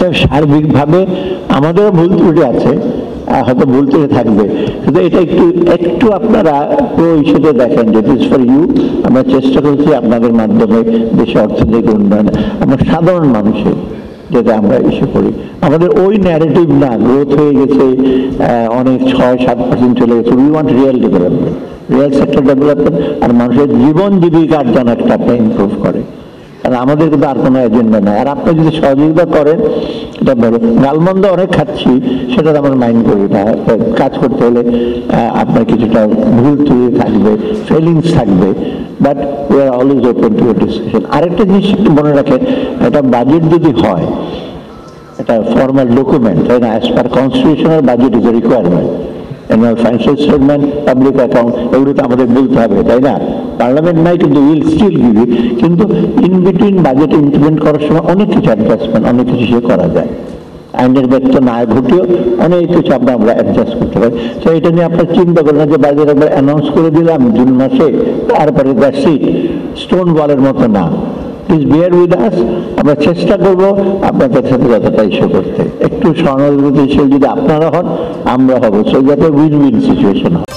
অতএব সার্বিকভাবে আমাদেরও ভুল ত্রুটি আছে, হয়তো ভুল ত্রুটি থাকবে, কিন্তু এটা একটু একটু আপনারা প্রো হিসেবে দেখেন যে ইট ইজ ফর ইউ। আমরা চেষ্টা করছি আপনাদের মাধ্যমে দেশে অর্থনৈতিক উন্নয়ন আমরা সাধারণ মানুষের যেটা আমরা ইস্যু করি, আমাদের ওই ন্যারেটিভ না গ্রোথ হয়ে গেছে অনেক 6-7% চলে গেছে। We want real development, real sector development, আর মানুষের জীবন জীবিকার যেন একটা ইমপ্রুভ করে। কারণ আমাদের কিন্তু আর কোনো এজেন্ডা নাই। আর আপনি যদি সহযোগিতা করেন, এটা বলো গালমন্দ অনেক খাচ্ছি, সেটা আমরা মাইন্ড করি না। কাজ করতে হলে আপনার কিছুটা ভুল ত্রুটি থাকবে, ফেলিংস থাকবে, but we are always open to discussion. আরেকটা জিনিস একটু মনে রাখেন, এটা বাজেট যদি হয়, এটা ফর্মাল ডকুমেন্ট, তাই না? As per constitutional budget is a requirement. Annual financial statement, public account, এগুলো তো আমাদের বলতে হবে, তাই না? পার্লামেন্ট নাই, কিন্তু উইল স্টিল গিভ ইট। কিন্তু ইন বিটুইন বাজেট ইমপ্লিমেন্ট করার সময় অনেক কিছু অ্যাডজাস্টমেন্ট, অনেক কিছু সে করা যায়। আইনের ব্যক্ত না ঘটিও অনেক কিছু আমরা অ্যাডজাস্ট করতে পারি। তো এটা নিয়ে আপনার চিন্তা করেন না যে বাজেট একবার অ্যানাউন্স করে দিলাম জুন মাসে, তারপরে দ্যাটস ইট, স্টোন ওয়ালের মতো না। Please beer with us. আমরা চেষ্টা করবো আপনাদের সাথে যতটা ইস্যু করতে। একটু সহানুভূতিশীল যদি আপনারা হন, আমরা হব, সো যাতে উইন উইন সিচুয়েশন হয়।